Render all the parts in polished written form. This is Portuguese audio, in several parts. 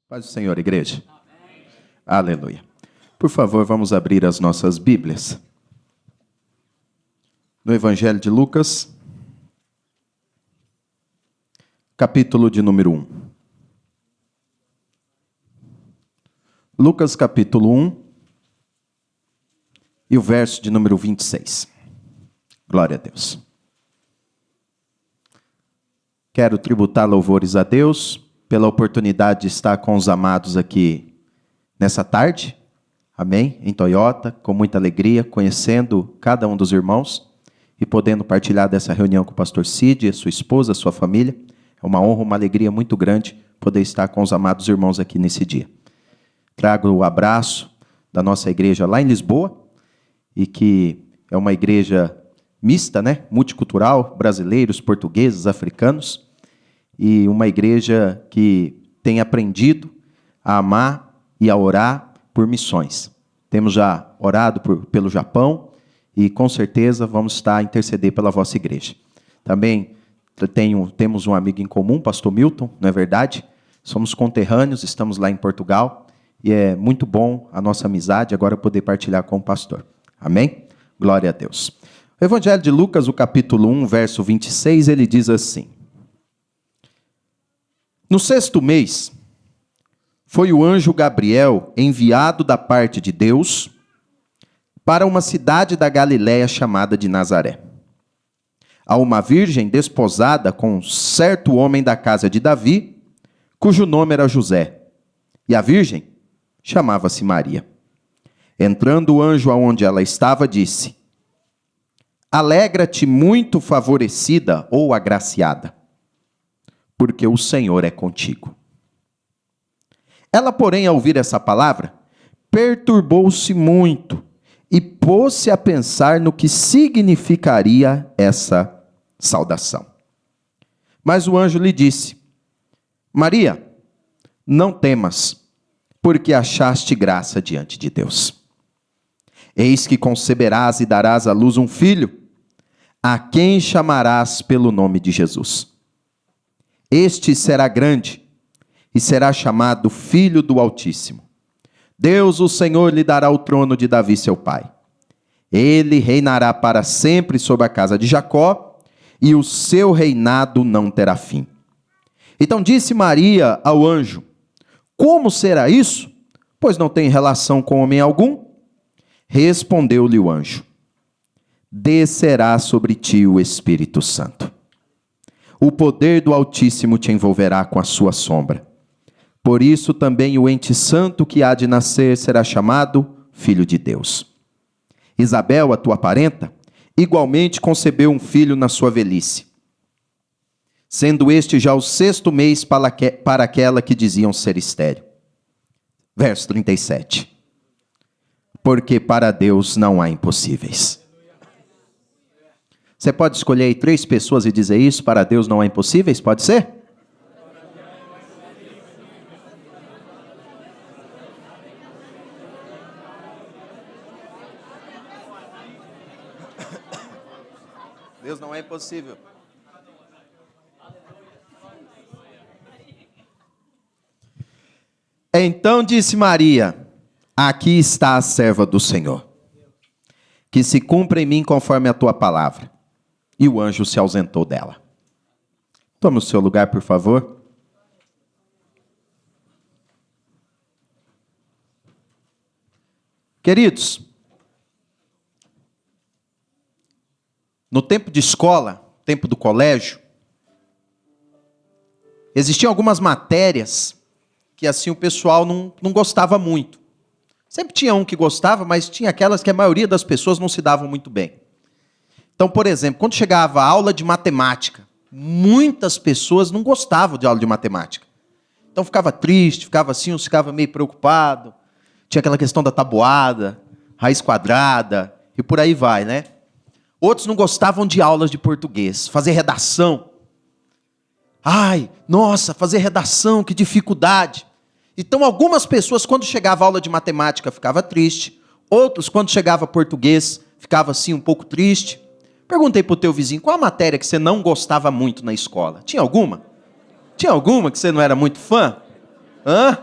Paz do Senhor, igreja. Amém. Aleluia. Por favor, vamos abrir as nossas Bíblias. No Evangelho de Lucas, capítulo de número 1. Lucas, capítulo 1, e o verso de número 26. Glória a Deus. Quero tributar louvores a Deus pela oportunidade de estar com os amados aqui nessa tarde, amém? Em Toyota, com muita alegria, conhecendo cada um dos irmãos e podendo partilhar dessa reunião com o pastor Cid, a sua esposa, a sua família. É uma honra, uma alegria muito grande poder estar com os amados irmãos aqui nesse dia. Trago o abraço da nossa igreja lá em Lisboa, e que é uma igreja mista, né? Multicultural, brasileiros, portugueses, africanos, e uma igreja que tem aprendido a amar e a orar por missões. Temos já orado pelo Japão e com certeza vamos estar a interceder pela vossa igreja. Também temos um amigo em comum, pastor Milton, não é verdade? Somos conterrâneos, estamos lá em Portugal e é muito bom a nossa amizade agora poder partilhar com o pastor. Amém? Glória a Deus. O Evangelho de Lucas, o capítulo 1, verso 26, ele diz assim: No 6º mês, foi o anjo Gabriel enviado da parte de Deus para uma cidade da Galiléia chamada de Nazaré, a uma virgem desposada com um certo homem da casa de Davi, cujo nome era José, e a virgem chamava-se Maria. Entrando o anjo aonde ela estava, disse: Alegra-te, muito favorecida ou agraciada, porque o Senhor é contigo. Ela, porém, ao ouvir essa palavra, perturbou-se muito e pôs-se a pensar no que significaria essa saudação. Mas o anjo lhe disse: Maria, não temas, porque achaste graça diante de Deus. Eis que conceberás e darás à luz um filho, a quem chamarás pelo nome de Jesus. Este será grande e será chamado Filho do Altíssimo. Deus, o Senhor, lhe dará o trono de Davi, seu pai. Ele reinará para sempre sobre a casa de Jacó, e o seu reinado não terá fim. Então disse Maria ao anjo: Como será isso? Pois não tem relação com homem algum. Respondeu-lhe o anjo: Descerá sobre ti o Espírito Santo. O poder do Altíssimo te envolverá com a sua sombra. Por isso também o ente santo que há de nascer será chamado Filho de Deus. Isabel, a tua parenta, igualmente concebeu um filho na sua velhice, sendo este já o 6º mês para aquela que diziam ser estéril. Verso 37. Porque para Deus não há impossíveis. Você pode escolher aí 3 pessoas e dizer isso: para Deus não há impossíveis? Pode ser? Deus não é impossível. Então disse Maria: Aqui está a serva do Senhor, que se cumpra em mim conforme a tua palavra. E o anjo se ausentou dela. Tome o seu lugar, por favor. Queridos, no tempo de escola, tempo do colégio, existiam algumas matérias que assim o pessoal não gostava muito. Sempre tinha um que gostava, mas tinha aquelas que a maioria das pessoas não se davam muito bem. Então, por exemplo, quando chegava a aula de matemática, muitas pessoas não gostavam de aula de matemática. Então ficava triste, ficava assim, uns ficava meio preocupado. Tinha aquela questão da tabuada, raiz quadrada, e por aí vai, né? Outros não gostavam de aulas de português, fazer redação. Ai, nossa, fazer redação, que dificuldade. Então, algumas pessoas, quando chegava a aula de matemática, ficava triste. Outros, quando chegava português, ficava assim um pouco triste. Perguntei para o teu vizinho, qual a matéria que você não gostava muito na escola? Tinha alguma? Tinha alguma que você não era muito fã? Hã?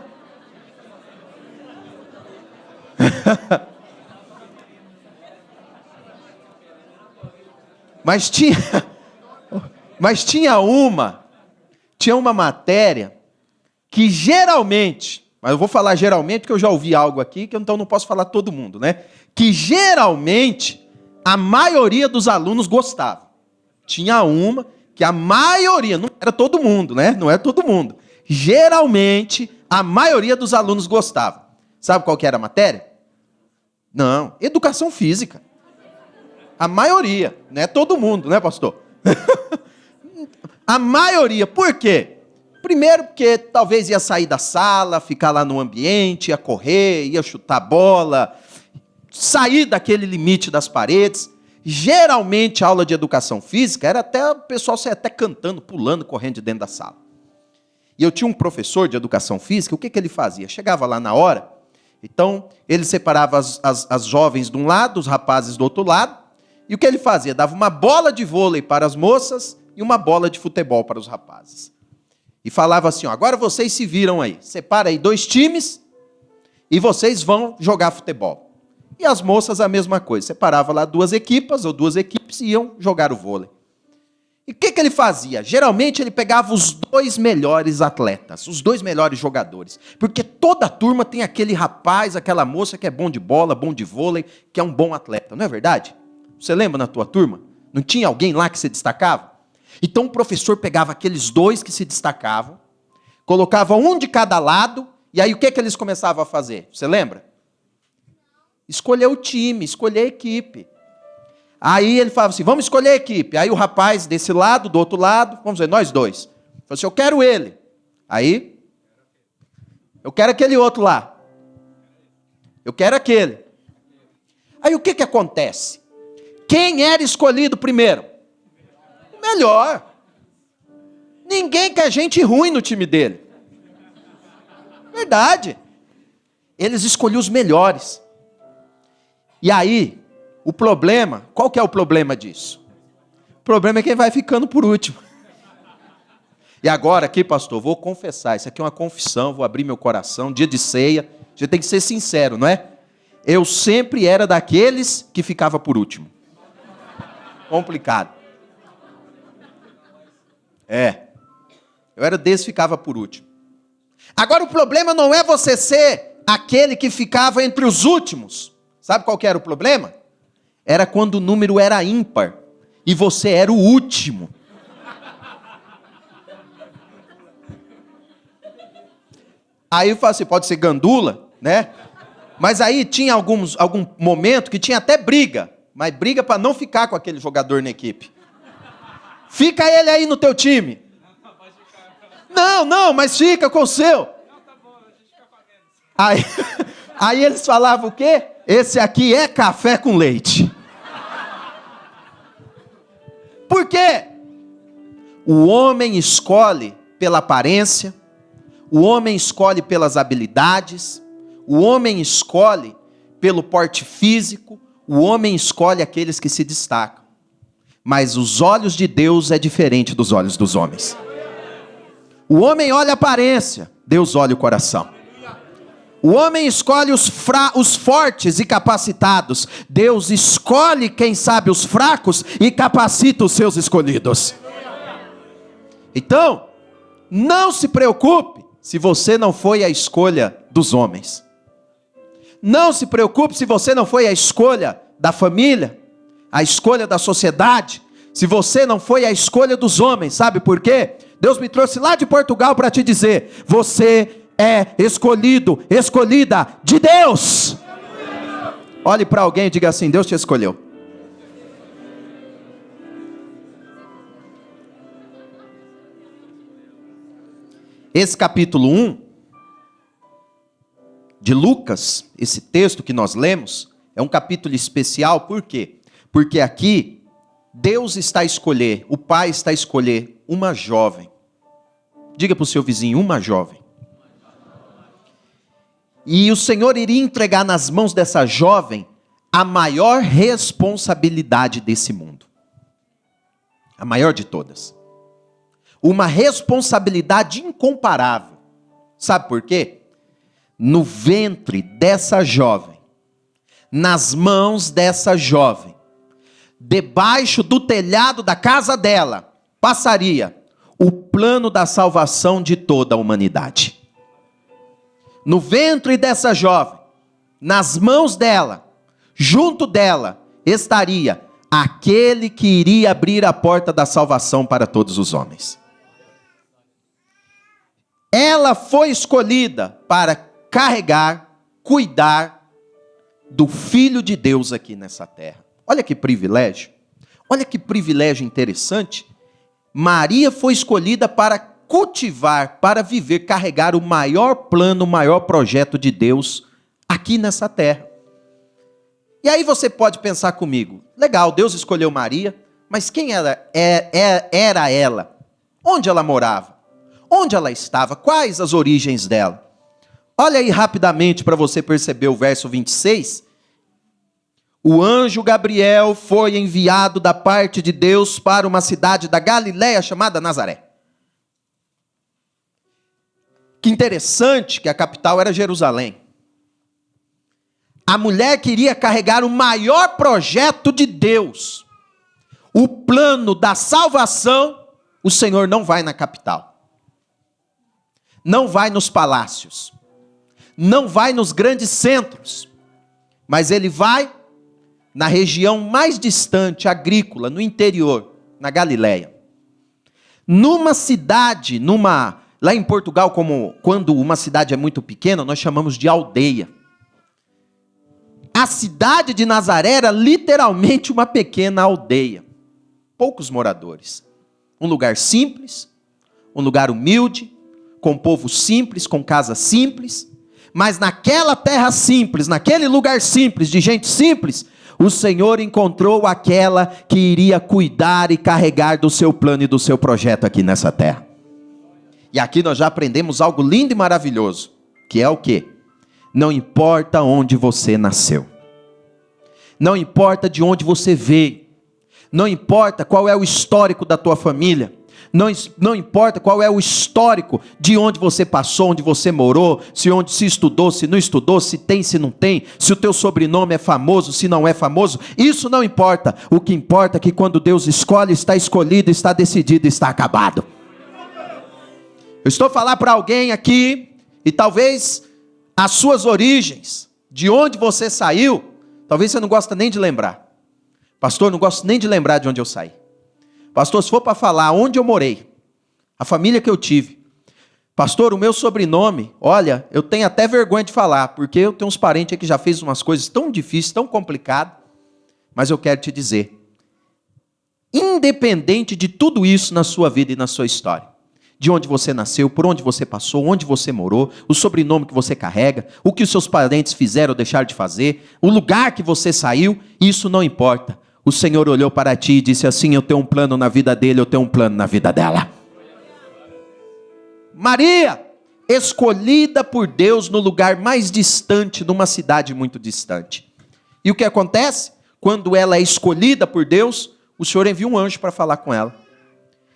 Mas tinha uma matéria que geralmente, mas eu vou falar geralmente porque eu já ouvi algo aqui, que então não posso falar todo mundo, né? Que geralmente a maioria dos alunos gostava. Tinha uma que a maioria, não era todo mundo, né? Não era todo mundo. Geralmente a maioria dos alunos gostava. Sabe qual que era a matéria? Não, educação física. A maioria, não é todo mundo, né, pastor? A maioria, por quê? Primeiro porque talvez ia sair da sala, ficar lá no ambiente, ia correr, ia chutar bola, sair daquele limite das paredes. Geralmente a aula de educação física era até o pessoal sair até cantando, pulando, correndo de dentro da sala. E eu tinha um professor de educação física, o que ele fazia? Chegava lá na hora, então ele separava as jovens de um lado, os rapazes do outro lado, e o que ele fazia? Dava uma bola de vôlei para as moças e uma bola de futebol para os rapazes. E falava assim, ó, agora vocês se viram aí, separa aí 2 times e vocês vão jogar futebol. E as moças a mesma coisa, separava lá 2 equipes e iam jogar o vôlei. E o que ele fazia? Geralmente ele pegava os 2 melhores atletas, os 2 melhores jogadores. Porque toda turma tem aquele rapaz, aquela moça que é bom de bola, bom de vôlei, que é um bom atleta, não é verdade? Você lembra na tua turma? Não tinha alguém lá que se destacava? Então o professor pegava aqueles 2 que se destacavam, colocava um de cada lado, e aí o que eles começavam a fazer? Você lembra? Escolher o time, escolher a equipe. Aí ele falava assim, vamos escolher a equipe. Aí o rapaz desse lado, do outro lado, vamos ver, nós 2. Falou assim, eu quero ele. Aí, eu quero aquele outro lá. Eu quero aquele. Aí o que acontece? Quem era escolhido primeiro? O melhor. Ninguém quer gente ruim no time dele. Verdade. Eles escolhiam os melhores. E aí, o problema, qual que é o problema disso? O problema é quem vai ficando por último. E agora aqui, pastor, vou confessar, isso aqui é uma confissão, vou abrir meu coração, dia de ceia, a gente tem que ser sincero, não é? Eu sempre era daqueles que ficava por último. Complicado. Eu era desse que ficava por último. Agora o problema não é você ser aquele que ficava entre os últimos. Sabe qual que era o problema? Era quando o número era ímpar e você era o último. Aí eu falo assim, pode ser gandula, né? Mas aí tinha algum momento que tinha até briga, mas briga para não ficar com aquele jogador na equipe. Fica ele aí no teu time. Não, mas fica com o seu. Aí eles falavam o quê? Esse aqui é café com leite. Por quê? O homem escolhe pela aparência, o homem escolhe pelas habilidades, o homem escolhe pelo porte físico, o homem escolhe aqueles que se destacam. Mas os olhos de Deus é diferente dos olhos dos homens. O homem olha a aparência, Deus olha o coração. O homem escolhe os fortes e capacitados. Deus escolhe, quem sabe, os fracos e capacita os seus escolhidos. Então, não se preocupe se você não foi a escolha dos homens. Não se preocupe se você não foi a escolha da família, a escolha da sociedade, se você não foi a escolha dos homens. Sabe por quê? Deus me trouxe lá de Portugal para te dizer, você é escolhido, escolhida de Deus. Olhe para alguém e diga assim, Deus te escolheu. Esse capítulo 1 de Lucas, esse texto que nós lemos, é um capítulo especial, por quê? Porque aqui, Deus está a escolher, o Pai está a escolher uma jovem. Diga para o seu vizinho, uma jovem. E o Senhor iria entregar nas mãos dessa jovem a maior responsabilidade desse mundo. A maior de todas. Uma responsabilidade incomparável. Sabe por quê? No ventre dessa jovem nas mãos dessa jovem, debaixo do telhado da casa dela, passaria o plano da salvação de toda a humanidade. No ventre dessa jovem, nas mãos dela, junto dela, estaria aquele que iria abrir a porta da salvação para todos os homens. Ela foi escolhida para carregar, cuidar do Filho de Deus aqui nessa terra. Olha que privilégio. Olha que privilégio interessante. Maria foi escolhida para cultivar, para viver, carregar o maior plano, o maior projeto de Deus aqui nessa terra. E aí você pode pensar comigo, legal, Deus escolheu Maria, mas quem era ela? Onde ela morava? Onde ela estava? Quais as origens dela? Olha aí rapidamente para você perceber o verso 26. O anjo Gabriel foi enviado da parte de Deus para uma cidade da Galileia chamada Nazaré. Que interessante que a capital era Jerusalém. A mulher queria carregar o maior projeto de Deus. O plano da salvação, o Senhor não vai na capital. Não vai nos palácios. Não vai nos grandes centros. Mas Ele vai na região mais distante, agrícola, no interior, na Galileia. Numa cidade, lá em Portugal, quando uma cidade é muito pequena, nós chamamos de aldeia. A cidade de Nazaré era literalmente uma pequena aldeia. Poucos moradores. Um lugar simples, um lugar humilde, com povo simples, com casa simples. Mas naquela terra simples, naquele lugar simples, de gente simples, o Senhor encontrou aquela que iria cuidar e carregar do seu plano e do seu projeto aqui nessa terra. E aqui nós já aprendemos algo lindo e maravilhoso, que é o quê? Não importa onde você nasceu. Não importa de onde você veio. Não importa qual é o histórico da tua família. Não importa qual é o histórico de onde você passou, onde você morou, onde se estudou, se não estudou, se tem, se não tem, se o teu sobrenome é famoso, se não é famoso. Isso não importa. O que importa é que quando Deus escolhe, está escolhido, está decidido, está acabado. Eu estou a falar para alguém aqui, e talvez as suas origens, de onde você saiu, talvez você não gosta nem de lembrar. Pastor, não gosto nem de lembrar de onde eu saí. Pastor, se for para falar onde eu morei, a família que eu tive. Pastor, o meu sobrenome, olha, eu tenho até vergonha de falar, porque eu tenho uns parentes aí que já fez umas coisas tão difíceis, tão complicadas. Mas eu quero te dizer, independente de tudo isso na sua vida e na sua história, de onde você nasceu, por onde você passou, onde você morou, o sobrenome que você carrega, o que os seus parentes fizeram ou deixaram de fazer, o lugar que você saiu, isso não importa. O Senhor olhou para ti e disse assim, eu tenho um plano na vida dele, eu tenho um plano na vida dela. Maria, escolhida por Deus no lugar mais distante, numa cidade muito distante. E o que acontece? Quando ela é escolhida por Deus, o Senhor envia um anjo para falar com ela.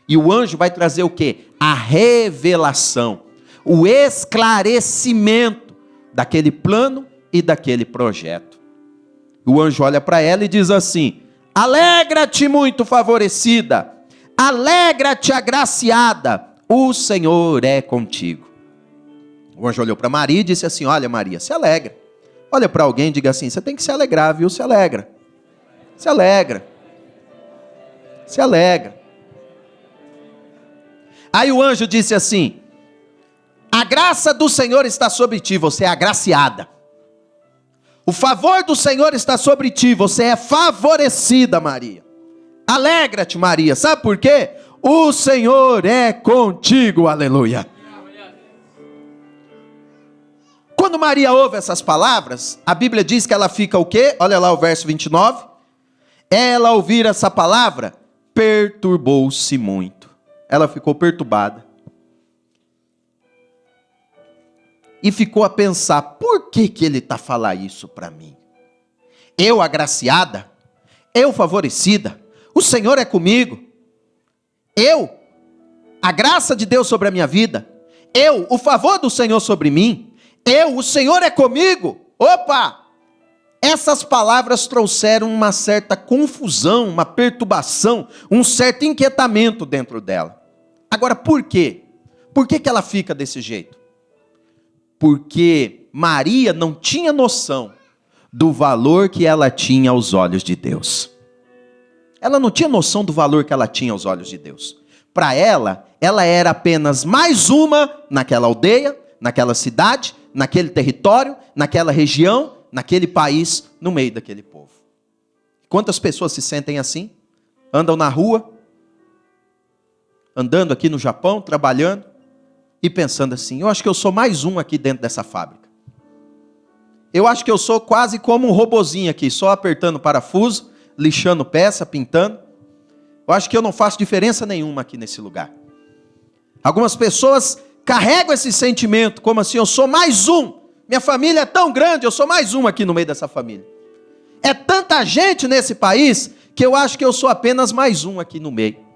E o anjo vai trazer o quê? A revelação, o esclarecimento daquele plano e daquele projeto. O anjo olha para ela e diz assim, alegra-te muito favorecida, alegra-te agraciada, o Senhor é contigo. O anjo olhou para Maria e disse assim, olha Maria, se alegra. Olha para alguém e diga assim, você tem que se alegrar, viu? Se alegra. Se alegra. Se alegra. Aí o anjo disse assim, a graça do Senhor está sobre ti, você é agraciada. O favor do Senhor está sobre ti, você é favorecida, Maria. Alegra-te, Maria, sabe por quê? O Senhor é contigo, aleluia. Quando Maria ouve essas palavras, a Bíblia diz que ela fica o quê? Olha lá o verso 29. Ela ouvir essa palavra, perturbou-se muito. Ela ficou perturbada. E ficou a pensar, por que ele está falando isso para mim? Eu agraciada? Eu favorecida? O Senhor é comigo? A graça de Deus sobre a minha vida? O favor do Senhor sobre mim? O Senhor é comigo? Opa! Essas palavras trouxeram uma certa confusão, uma perturbação, um certo inquietamento dentro dela. Agora, por quê? Por que ela fica desse jeito? Porque Maria não tinha noção do valor que ela tinha aos olhos de Deus. Ela não tinha noção do valor que ela tinha aos olhos de Deus. Para ela era apenas mais uma naquela aldeia, naquela cidade, naquele território, naquela região, naquele país, no meio daquele povo. Quantas pessoas se sentem assim? Andam na rua, andando aqui no Japão, trabalhando, e pensando assim, eu acho que eu sou mais um aqui dentro dessa fábrica. Eu acho que eu sou quase como um robozinho aqui, só apertando parafuso, lixando peça, pintando. Eu acho que eu não faço diferença nenhuma aqui nesse lugar. Algumas pessoas carregam esse sentimento, como assim, eu sou mais um. Minha família é tão grande, eu sou mais um aqui no meio dessa família. É tanta gente nesse país, que eu acho que eu sou apenas mais um aqui no meio.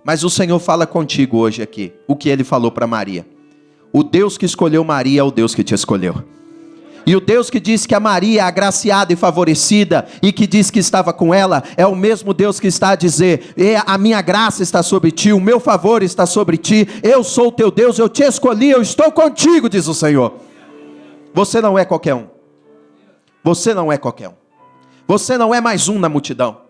Mas o Senhor fala contigo hoje aqui, o que Ele falou para Maria. O Deus que escolheu Maria é o Deus que te escolheu. E o Deus que disse que a Maria é agraciada e favorecida, e que disse que estava com ela, é o mesmo Deus que está a dizer, a minha graça está sobre ti, o meu favor está sobre ti, eu sou o teu Deus, eu te escolhi, eu estou contigo, diz o Senhor. Você não é qualquer um. Você não é qualquer um. Você não é mais um na multidão.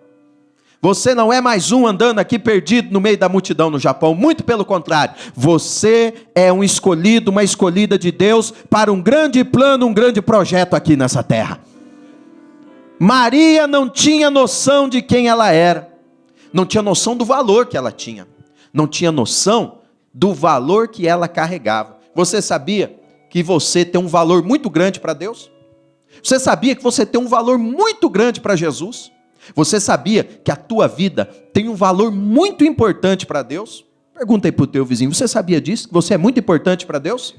Você não é mais um andando aqui perdido no meio da multidão no Japão. Muito pelo contrário. Você é um escolhido, uma escolhida de Deus para um grande plano, um grande projeto aqui nessa terra. Maria não tinha noção de quem ela era. Não tinha noção do valor que ela tinha. Não tinha noção do valor que ela carregava. Você sabia que você tem um valor muito grande para Deus? Você sabia que você tem um valor muito grande para Jesus? Você sabia que a tua vida tem um valor muito importante para Deus? Pergunta aí para o teu vizinho, você sabia disso? Que você é muito importante para Deus?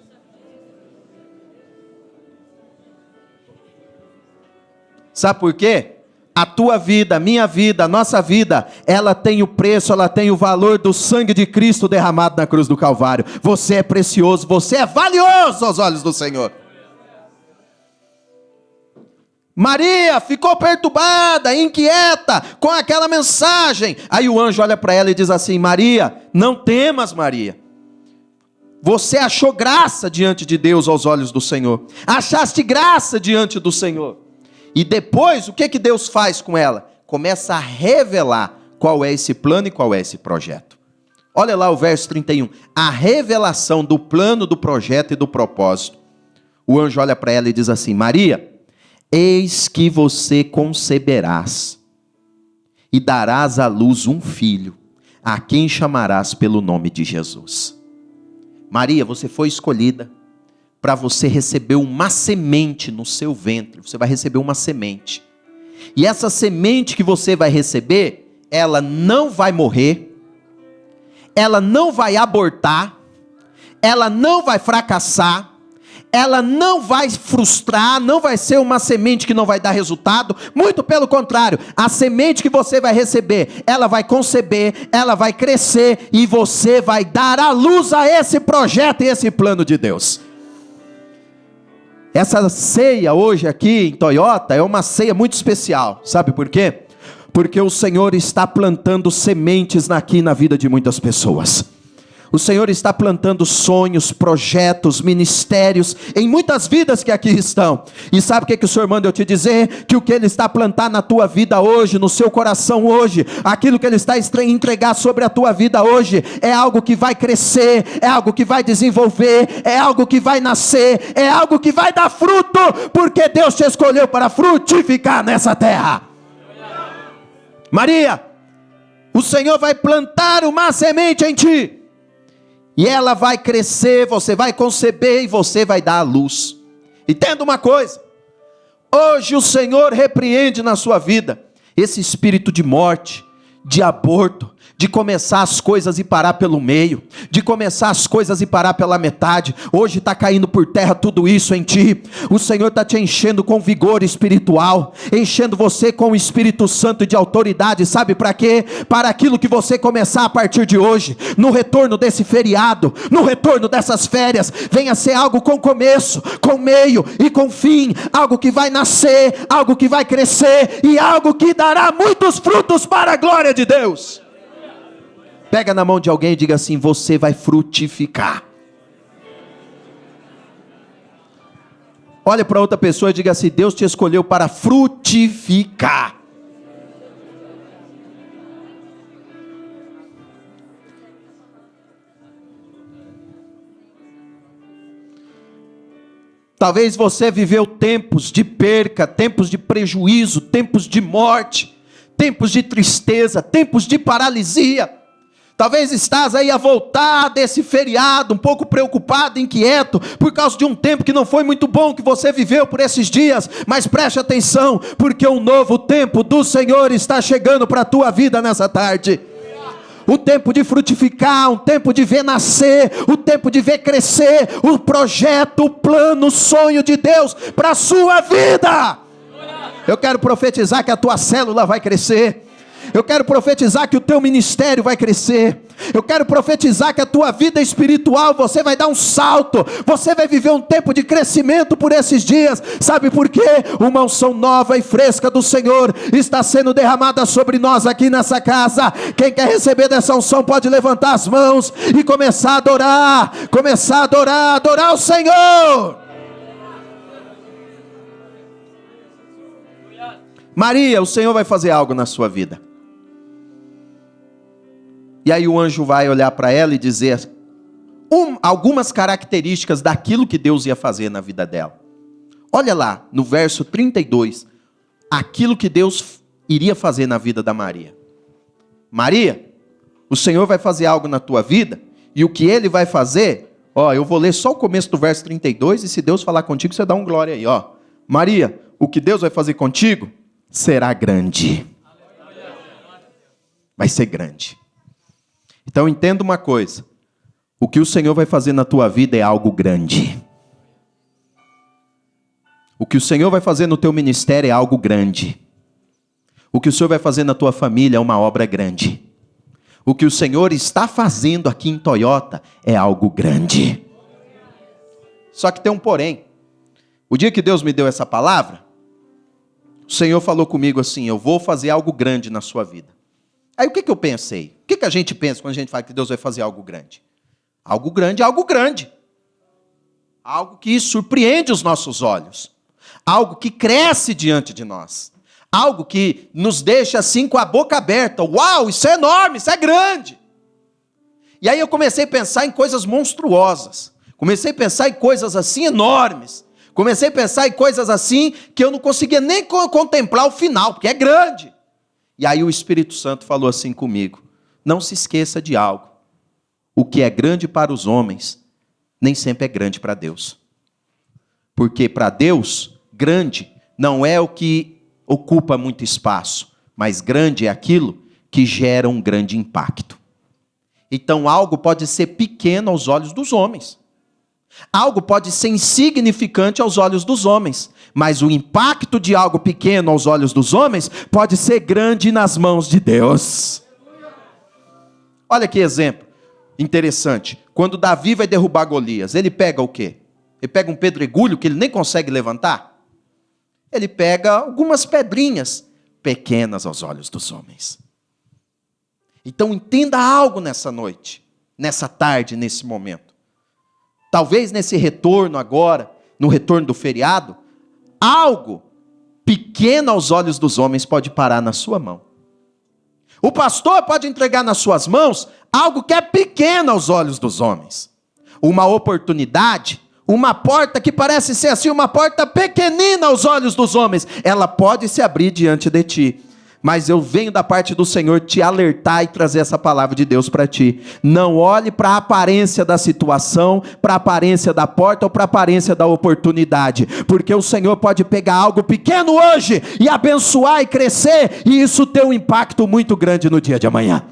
Sabe por quê? A tua vida, a minha vida, a nossa vida, ela tem o preço, ela tem o valor do sangue de Cristo derramado na cruz do Calvário. Você é precioso, você é valioso aos olhos do Senhor. Maria ficou perturbada, inquieta com aquela mensagem. Aí o anjo olha para ela e diz assim, Maria, não temas, Maria. Você achou graça diante de Deus aos olhos do Senhor. Achaste graça diante do Senhor. E depois, o que Deus faz com ela? Começa a revelar qual é esse plano e qual é esse projeto. Olha lá o verso 31. A revelação do plano, do projeto e do propósito. O anjo olha para ela e diz assim, Maria, eis que você conceberás e darás à luz um filho, a quem chamarás pelo nome de Jesus. Maria, você foi escolhida para você receber uma semente no seu ventre. Você vai receber uma semente. E essa semente que você vai receber, ela não vai morrer, ela não vai abortar, ela não vai fracassar, ela não vai frustrar, não vai ser uma semente que não vai dar resultado, muito pelo contrário, a semente que você vai receber, ela vai conceber, ela vai crescer, e você vai dar à luz a esse projeto e esse plano de Deus. Essa ceia hoje aqui em Toyota é uma ceia muito especial, sabe por quê? Porque o Senhor está plantando sementes aqui na vida de muitas pessoas. O Senhor está plantando sonhos, projetos, ministérios em muitas vidas que aqui estão. E sabe o que o Senhor manda eu te dizer? Que o que Ele está plantando na tua vida hoje, no seu coração hoje, aquilo que Ele está entregar sobre a tua vida hoje, é algo que vai crescer, é algo que vai desenvolver, é algo que vai nascer, é algo que vai dar fruto, porque Deus te escolheu para frutificar nessa terra. Maria, o Senhor vai plantar uma semente em ti. E ela vai crescer, você vai conceber e você vai dar à luz. Entenda uma coisa, hoje o Senhor repreende na sua vida esse espírito de morte, de aborto, de começar as coisas e parar pelo meio, de começar as coisas e parar pela metade. Hoje está caindo por terra tudo isso em ti. O Senhor está te enchendo com vigor espiritual, enchendo você com o Espírito Santo de autoridade. Sabe para quê? Para aquilo que você começar a partir de hoje, no retorno desse feriado, no retorno dessas férias, venha ser algo com começo, com meio e com fim, algo que vai nascer, algo que vai crescer e algo que dará muitos frutos para a glória de Deus. Pega na mão de alguém e diga assim: você vai frutificar. Olha para outra pessoa e diga assim: Deus te escolheu para frutificar. Talvez você viveu tempos de perca, tempos de prejuízo, tempos de morte, tempos de tristeza, tempos de paralisia. Talvez estás aí a voltar desse feriado, um pouco preocupado, inquieto, por causa de um tempo que não foi muito bom que você viveu por esses dias. Mas preste atenção, porque um novo tempo do Senhor está chegando para a tua vida nessa tarde. O tempo de frutificar, um tempo de ver nascer, o tempo de ver crescer, o projeto, o plano, o sonho de Deus para a sua vida. Eu quero profetizar que a tua célula vai crescer. Eu quero profetizar que o teu ministério vai crescer. Eu quero profetizar que a tua vida espiritual, você vai dar um salto. Você vai viver um tempo de crescimento por esses dias. Sabe por quê? Uma unção nova e fresca do Senhor está sendo derramada sobre nós aqui nessa casa. Quem quer receber dessa unção pode levantar as mãos e começar a adorar. Começar a adorar, adorar o Senhor. Maria, o Senhor vai fazer algo na sua vida. E aí o anjo vai olhar para ela e dizer algumas características daquilo que Deus ia fazer na vida dela. Olha lá, no verso 32, aquilo que Deus iria fazer na vida da Maria. Maria, o Senhor vai fazer algo na tua vida, e o que Ele vai fazer, eu vou ler só o começo do verso 32, e se Deus falar contigo, você dá um glória aí, Maria, o que Deus vai fazer contigo será grande. Vai ser grande. Então entenda uma coisa, o que o Senhor vai fazer na tua vida é algo grande. O que o Senhor vai fazer no teu ministério é algo grande. O que o Senhor vai fazer na tua família é uma obra grande. O que o Senhor está fazendo aqui em Toyota é algo grande. Só que tem um porém. O dia que Deus me deu essa palavra, o Senhor falou comigo assim: eu vou fazer algo grande na sua vida. Aí o que eu pensei? O que a gente pensa quando a gente fala que Deus vai fazer algo grande? Algo grande é algo grande. Algo que surpreende os nossos olhos. Algo que cresce diante de nós. Algo que nos deixa assim com a boca aberta. Uau, isso é enorme, isso é grande. E aí eu comecei a pensar em coisas monstruosas. Comecei a pensar em coisas assim enormes. Comecei a pensar em coisas assim que eu não conseguia nem contemplar o final, porque é grande. E aí o Espírito Santo falou assim comigo: não se esqueça de algo. O que é grande para os homens, nem sempre é grande para Deus. Porque para Deus, grande não é o que ocupa muito espaço, mas grande é aquilo que gera um grande impacto. Então algo pode ser pequeno aos olhos dos homens. Algo pode ser insignificante aos olhos dos homens, mas o impacto de algo pequeno aos olhos dos homens pode ser grande nas mãos de Deus. Olha que exemplo interessante. Quando Davi vai derrubar Golias, ele pega o quê? Ele pega um pedregulho que ele nem consegue levantar? Ele pega algumas pedrinhas pequenas aos olhos dos homens. Então entenda algo nessa noite, nessa tarde, nesse momento. Talvez nesse retorno agora, no retorno do feriado, algo pequeno aos olhos dos homens pode parar na sua mão. O pastor pode entregar nas suas mãos algo que é pequeno aos olhos dos homens. Uma oportunidade, uma porta que parece ser assim, uma porta pequenina aos olhos dos homens. Ela pode se abrir diante de ti. Mas eu venho da parte do Senhor te alertar e trazer essa palavra de Deus para ti. Não olhe para a aparência da situação, para a aparência da porta ou para a aparência da oportunidade. Porque o Senhor pode pegar algo pequeno hoje e abençoar e crescer, e isso ter um impacto muito grande no dia de amanhã.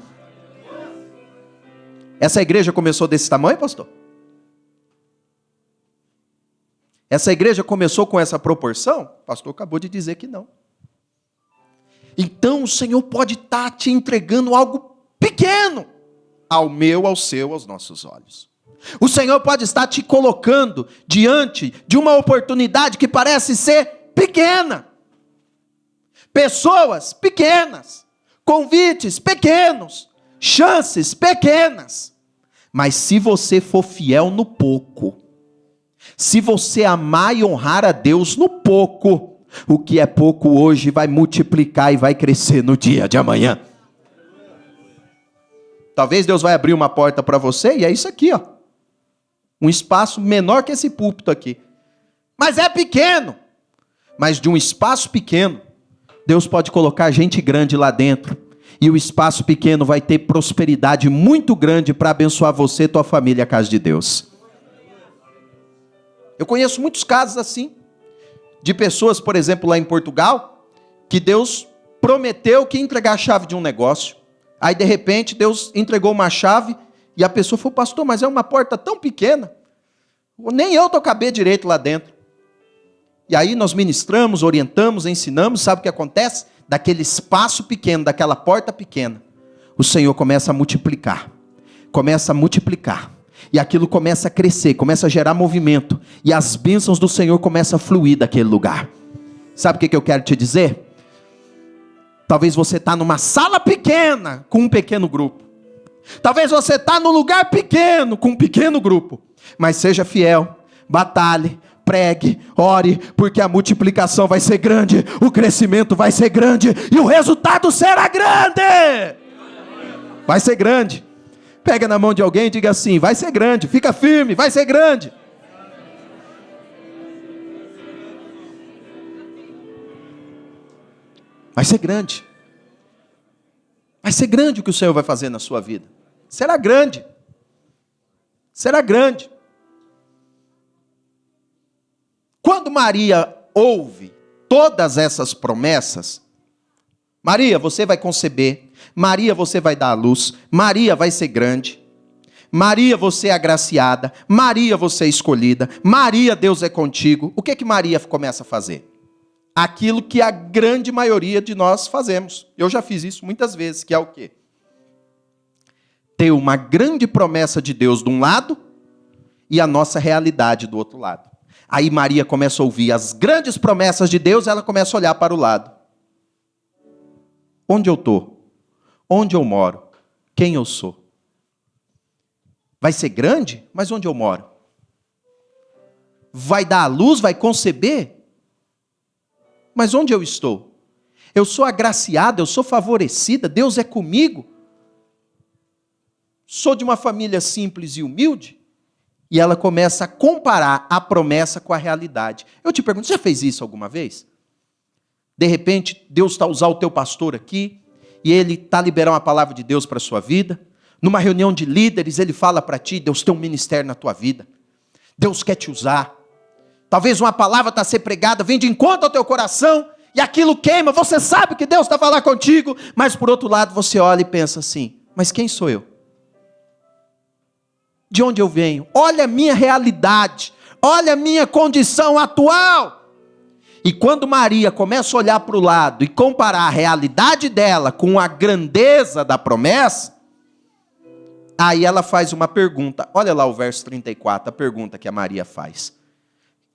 Essa igreja começou desse tamanho, pastor? Essa igreja começou com essa proporção? O pastor acabou de dizer que não. Então o Senhor pode estar te entregando algo pequeno ao meu, ao seu, aos nossos olhos. O Senhor pode estar te colocando diante de uma oportunidade que parece ser pequena. Pessoas pequenas, convites pequenos, chances pequenas. Mas se você for fiel no pouco, se você amar e honrar a Deus no pouco, o que é pouco hoje vai multiplicar e vai crescer no dia de amanhã. Talvez Deus vai abrir uma porta para você e é isso aqui, ó. Um espaço menor que esse púlpito aqui. Mas é pequeno. Mas de um espaço pequeno, Deus pode colocar gente grande lá dentro. E o espaço pequeno vai ter prosperidade muito grande para abençoar você, tua família, a casa de Deus. Eu conheço muitos casos assim. De pessoas, por exemplo, lá em Portugal, que Deus prometeu que ia entregar a chave de um negócio. Aí, de repente, Deus entregou uma chave e a pessoa falou, pastor, mas é uma porta tão pequena. Nem eu estou cabendo direito lá dentro. E aí nós ministramos, orientamos, ensinamos. Sabe o que acontece? Daquele espaço pequeno, daquela porta pequena, o Senhor começa a multiplicar. Começa a multiplicar. E aquilo começa a crescer, começa a gerar movimento. E as bênçãos do Senhor começam a fluir daquele lugar. Sabe o que eu quero te dizer? Talvez você está numa sala pequena com um pequeno grupo. Talvez você está num lugar pequeno com um pequeno grupo. Mas seja fiel, batalhe, pregue, ore, porque a multiplicação vai ser grande, o crescimento vai ser grande e o resultado será grande. Vai ser grande. Pega na mão de alguém e diga assim, vai ser grande, fica firme, vai ser grande. Vai ser grande. Vai ser grande o que o Senhor vai fazer na sua vida. Será grande. Será grande. Quando Maria ouve todas essas promessas, Maria, você vai conceber. Maria, você vai dar à luz. Maria vai ser grande. Maria, você é agraciada. Maria, você é escolhida. Maria, Deus é contigo. O que Maria começa a fazer? Aquilo que a grande maioria de nós fazemos. Eu já fiz isso muitas vezes, que é o quê? Ter uma grande promessa de Deus de um lado e a nossa realidade do outro lado. Aí Maria começa a ouvir as grandes promessas de Deus, ela começa a olhar para o lado. Onde eu estou? Onde eu moro? Quem eu sou? Vai ser grande? Mas onde eu moro? Vai dar à luz? Vai conceber? Mas onde eu estou? Eu sou agraciada, eu sou favorecida, Deus é comigo. Sou de uma família simples e humilde. E ela começa a comparar a promessa com a realidade. Eu te pergunto, você já fez isso alguma vez? De repente, Deus está a usar o teu pastor aqui, e ele está a liberar uma palavra de Deus para a sua vida. Numa reunião de líderes, ele fala para ti, Deus tem um ministério na tua vida. Deus quer te usar. Talvez uma palavra está a ser pregada, vem de encontro ao teu coração, e aquilo queima, você sabe que Deus está a falar contigo, mas por outro lado você olha e pensa assim, mas quem sou eu? De onde eu venho? Olha a minha realidade, olha a minha condição atual. E quando Maria começa a olhar para o lado e comparar a realidade dela com a grandeza da promessa, aí ela faz uma pergunta. Olha lá o verso 34, a pergunta que a Maria faz.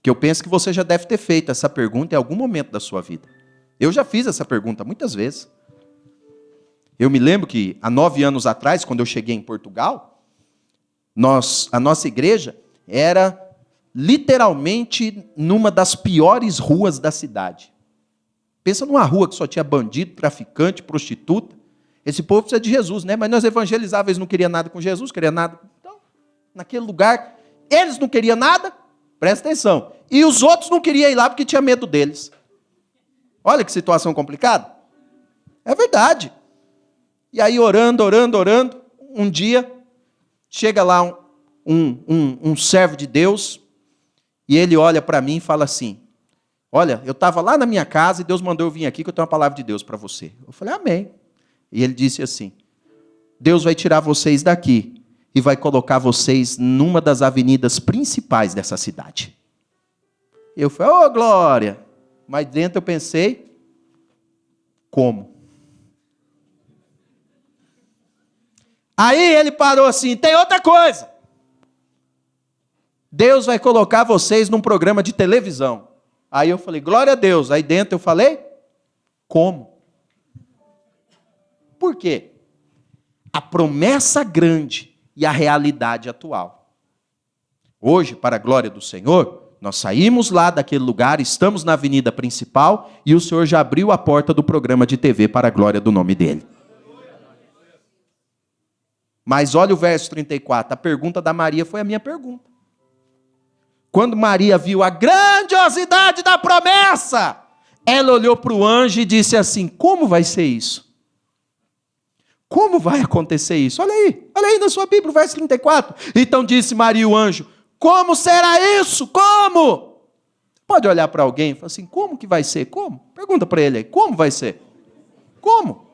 Que eu penso que você já deve ter feito essa pergunta em algum momento da sua vida. Eu já fiz essa pergunta muitas vezes. Eu me lembro que há 9 anos atrás, quando eu cheguei em Portugal, a nossa igreja era literalmente numa das piores ruas da cidade. Pensa numa rua que só tinha bandido, traficante, prostituta. Esse povo precisa de Jesus, né? Mas nós evangelizávamos, eles não queriam nada com Jesus, queriam nada. Então, naquele lugar, eles não queriam nada, presta atenção. E os outros não queriam ir lá porque tinha medo deles. Olha que situação complicada. É verdade. E aí, orando, um dia, chega lá um servo de Deus, e ele olha para mim e fala assim, olha, eu estava lá na minha casa e Deus mandou eu vir aqui que eu tenho uma palavra de Deus para você. Eu falei, amém. E ele disse assim, Deus vai tirar vocês daqui e vai colocar vocês numa das avenidas principais dessa cidade. Eu falei, ô glória! Mas dentro eu pensei, como? Aí ele parou assim, tem outra coisa. Deus vai colocar vocês num programa de televisão. Aí eu falei, glória a Deus. Aí dentro eu falei, como? Por quê? A promessa grande e a realidade atual. Hoje, para a glória do Senhor, nós saímos lá daquele lugar, estamos na avenida principal e o Senhor já abriu a porta do programa de TV para a glória do nome dele. Mas olha o verso 34, a pergunta da Maria foi a minha pergunta. Quando Maria viu a grandiosidade da promessa, ela olhou para o anjo e disse assim, como vai ser isso? Como vai acontecer isso? Olha aí na sua Bíblia, o verso 34. Então disse Maria o anjo, como será isso? Como? Pode olhar para alguém e falar assim, como que vai ser? Como? Pergunta para ele aí, como vai ser? Como?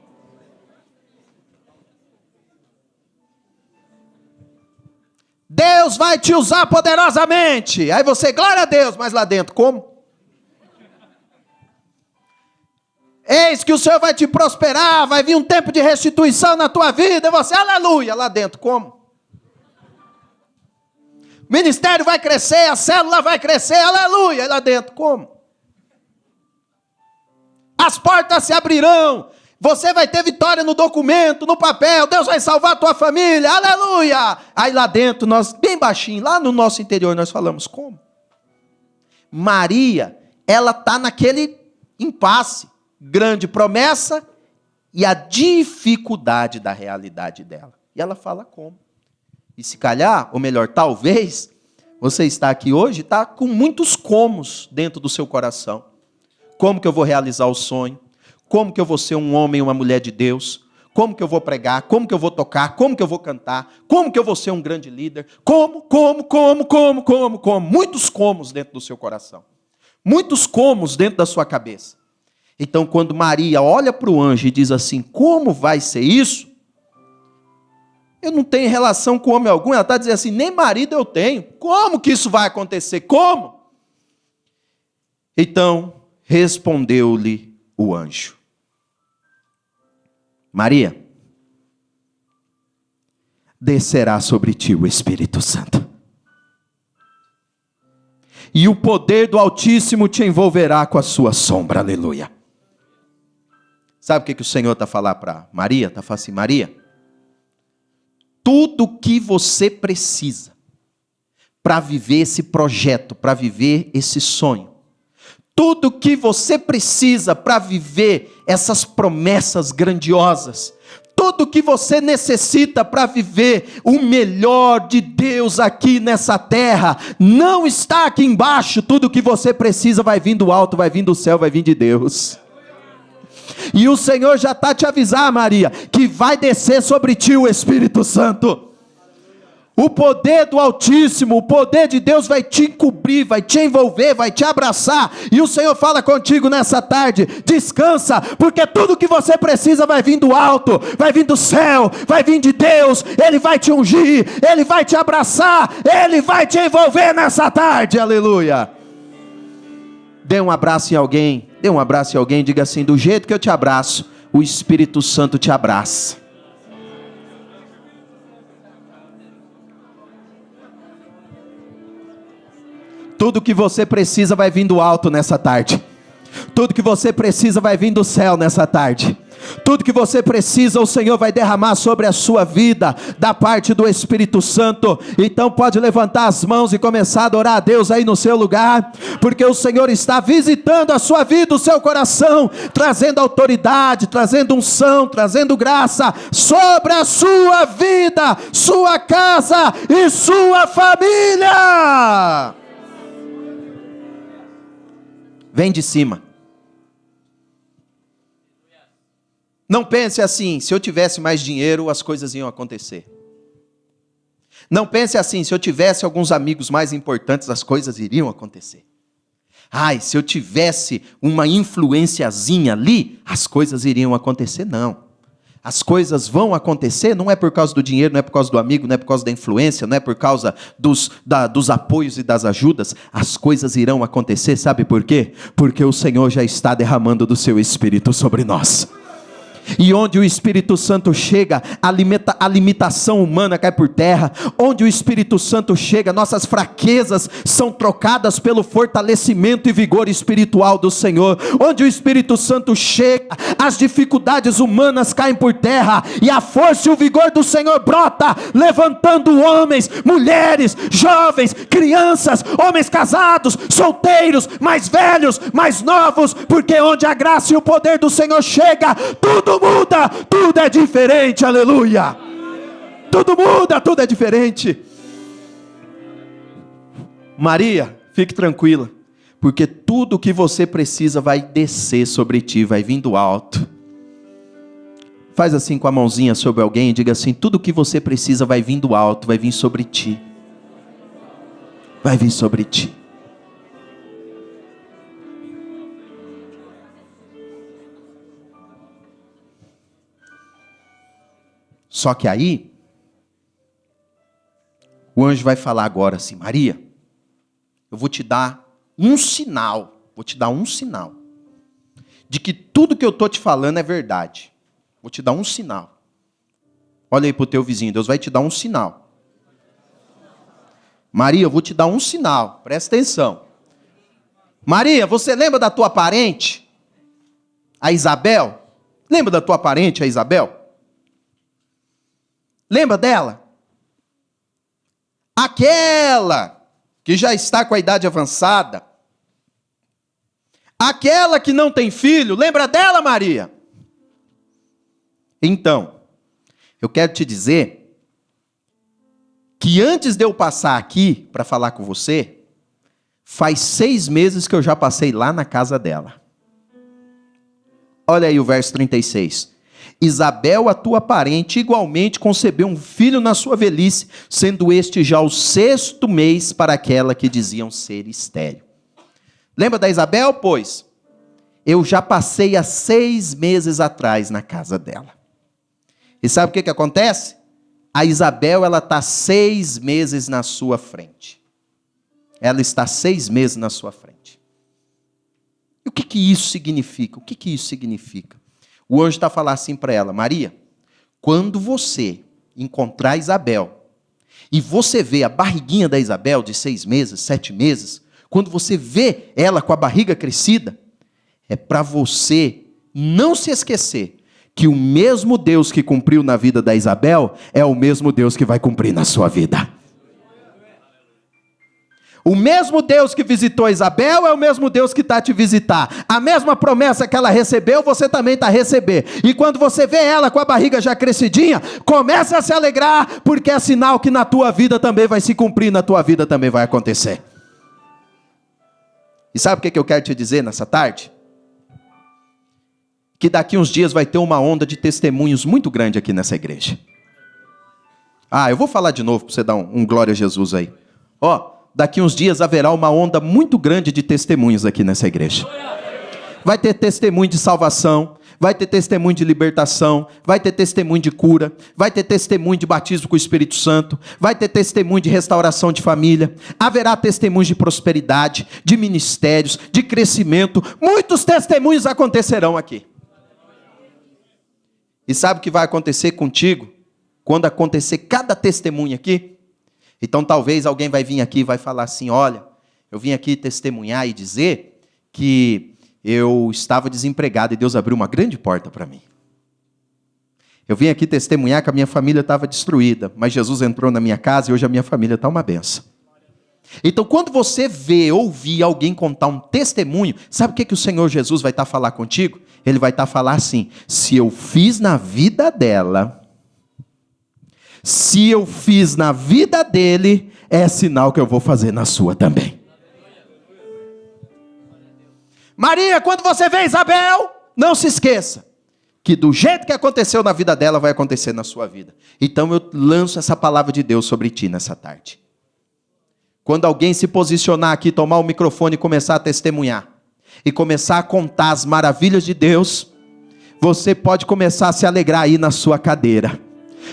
Deus vai te usar poderosamente. Aí você, glória a Deus, mas lá dentro, como? Eis que o Senhor vai te prosperar, vai vir um tempo de restituição na tua vida, e você, aleluia, lá dentro, como? O ministério vai crescer, a célula vai crescer, aleluia, e lá dentro, como? As portas se abrirão, você vai ter vitória no documento, no papel, Deus vai salvar a tua família, aleluia! Aí lá dentro, nós, bem baixinho, lá no nosso interior, nós falamos, como? Maria, ela está naquele impasse, grande promessa e a dificuldade da realidade dela. E ela fala como? E se calhar, ou melhor, talvez, você está aqui hoje, está com muitos comos dentro do seu coração. Como que eu vou realizar o sonho? Como que eu vou ser um homem e uma mulher de Deus? Como que eu vou pregar? Como que eu vou tocar? Como que eu vou cantar? Como que eu vou ser um grande líder? Como? Muitos comos dentro do seu coração. Muitos comos dentro da sua cabeça. Então, quando Maria olha para o anjo e diz assim, como vai ser isso? Eu não tenho relação com homem algum. Ela está dizendo assim, nem marido eu tenho. Como que isso vai acontecer? Como? Então, respondeu-lhe o anjo. Maria, descerá sobre ti o Espírito Santo. E o poder do Altíssimo te envolverá com a sua sombra. Aleluia. Sabe o que o Senhor está falando para Maria? Está falando assim, Maria, tudo que você precisa para viver esse projeto, para viver esse sonho, tudo que você precisa para viver essas promessas grandiosas, tudo que você necessita para viver o melhor de Deus aqui nessa terra, não está aqui embaixo. Tudo que você precisa vai vir do alto, vai vir do céu, vai vir de Deus. E o Senhor já está te avisar, Maria, que vai descer sobre ti o Espírito Santo. O poder do Altíssimo, o poder de Deus vai te encobrir, vai te envolver, vai te abraçar. E o Senhor fala contigo nessa tarde, descansa, porque tudo que você precisa vai vir do alto, vai vir do céu, vai vir de Deus. Ele vai te ungir, Ele vai te abraçar, Ele vai te envolver nessa tarde, aleluia. Dê um abraço em alguém, diga assim, do jeito que eu te abraço, o Espírito Santo te abraça. Tudo que você precisa vai vir do alto nessa tarde. Tudo que você precisa vai vir do céu nessa tarde. Tudo que você precisa, o Senhor vai derramar sobre a sua vida, da parte do Espírito Santo. Então pode levantar as mãos e começar a adorar a Deus aí no seu lugar, porque o Senhor está visitando a sua vida, o seu coração, trazendo autoridade, trazendo unção, trazendo graça sobre a sua vida, sua casa e sua família. Vem de cima. Não pense assim, se eu tivesse mais dinheiro, as coisas iam acontecer. Não pense assim, se eu tivesse alguns amigos mais importantes, as coisas iriam acontecer. Ai, se eu tivesse uma influenciazinha ali, as coisas iriam acontecer. Não. as coisas vão acontecer, não é por causa do dinheiro, não é por causa do amigo, não é por causa da influência, não é por causa dos apoios e das ajudas. As coisas irão acontecer, sabe por quê? Porque o Senhor já está derramando do seu Espírito sobre nós. E onde o Espírito Santo chega, a limitação humana cai por terra. Onde o Espírito Santo chega, nossas fraquezas são trocadas pelo fortalecimento e vigor espiritual do Senhor. Onde o Espírito Santo chega, as dificuldades humanas caem por terra, e a força e o vigor do Senhor brota, levantando homens, mulheres, jovens, crianças, homens casados, solteiros, mais velhos, mais novos, porque onde a graça e o poder do Senhor chega, tudo muda, tudo é diferente, aleluia. Tudo muda, tudo é diferente. Maria, fique tranquila, porque tudo que você precisa vai descer sobre ti, vai vir do alto. Faz assim com a mãozinha sobre alguém e diga assim: tudo que você precisa vai vir do alto, vai vir sobre ti. Vai vir sobre ti. Só que aí, o anjo vai falar agora assim: Maria, eu vou te dar um sinal, de que tudo que eu estou te falando é verdade. Vou te dar um sinal. Olha aí para o teu vizinho, Deus vai te dar um sinal. Maria, eu vou te dar um sinal, presta atenção. Maria, você lembra da tua parente, a Isabel? Lembra da tua parente, a Isabel? Lembra dela? Aquela que já está com a idade avançada. Aquela que não tem filho. Lembra dela, Maria? Então, eu quero te dizer que antes de eu passar aqui para falar com você, faz 6 meses que eu já passei lá na casa dela. Olha aí o verso 36. Isabel, a tua parente, igualmente concebeu um filho na sua velhice, sendo este já o 6º mês para aquela que diziam ser estéril. Lembra da Isabel? Pois, eu já passei há 6 meses atrás na casa dela. E sabe o que acontece? A Isabel, ela está 6 meses na sua frente. Ela está 6 meses na sua frente. E o que isso significa? O que isso significa? O anjo está falando assim para ela: Maria, quando você encontrar Isabel, e você vê a barriguinha da Isabel de 6 meses, 7 meses, quando você vê ela com a barriga crescida, é para você não se esquecer que o mesmo Deus que cumpriu na vida da Isabel, é o mesmo Deus que vai cumprir na sua vida. O mesmo Deus que visitou Isabel é o mesmo Deus que está te visitar. A mesma promessa que ela recebeu, você também está a receber. E quando você vê ela com a barriga já crescidinha, começa a se alegrar, porque é sinal que na tua vida também vai se cumprir, na tua vida também vai acontecer. E sabe o que eu quero te dizer nessa tarde? Que daqui uns dias vai ter uma onda de testemunhos muito grande aqui nessa igreja. Eu vou falar de novo para você dar um glória a Jesus aí. Daqui uns dias haverá uma onda muito grande de testemunhos aqui nessa igreja. Vai ter testemunho de salvação, vai ter testemunho de libertação, vai ter testemunho de cura, vai ter testemunho de batismo com o Espírito Santo, vai ter testemunho de restauração de família, haverá testemunhos de prosperidade, de ministérios, de crescimento. Muitos testemunhos acontecerão aqui. E sabe o que vai acontecer contigo quando acontecer cada testemunho aqui? Então talvez alguém vai vir aqui e vai falar assim: olha, eu vim aqui testemunhar e dizer que eu estava desempregado e Deus abriu uma grande porta para mim. Eu vim aqui testemunhar que a minha família estava destruída, mas Jesus entrou na minha casa e hoje a minha família está uma benção. Então quando você ouvir alguém contar um testemunho, sabe o que o Senhor Jesus vai estar falando contigo? Ele vai estar falando assim: se eu fiz na vida dela, se eu fiz na vida dele, é sinal que eu vou fazer na sua também. Maria, quando você vê Isabel, não se esqueça que do jeito que aconteceu na vida dela, vai acontecer na sua vida. Então eu lanço essa palavra de Deus sobre ti nessa tarde. Quando alguém se posicionar aqui, tomar o microfone e começar a testemunhar, e começar a contar as maravilhas de Deus, você pode começar a se alegrar aí na sua cadeira.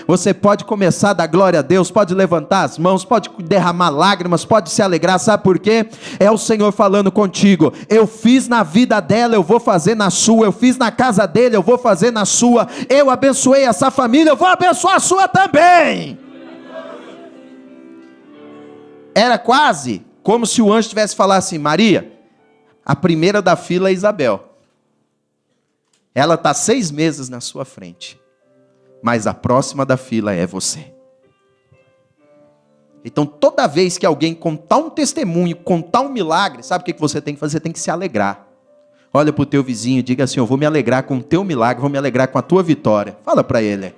Você pode começar a dar glória a Deus, pode levantar as mãos, pode derramar lágrimas, pode se alegrar, sabe por quê? É o Senhor falando contigo. Eu fiz na vida dela, eu vou fazer na sua. Eu fiz na casa dele, eu vou fazer na sua. Eu abençoei essa família, eu vou abençoar a sua também. Era quase como se o anjo tivesse falado assim: Maria, a primeira da fila é Isabel. Ela está 6 meses na sua frente, mas a próxima da fila é você. Então toda vez que alguém contar um testemunho, contar um milagre, sabe o que você tem que fazer? Você tem que se alegrar. Olha para o teu vizinho e diga assim: eu vou me alegrar com o teu milagre, vou me alegrar com a tua vitória. Fala para ele.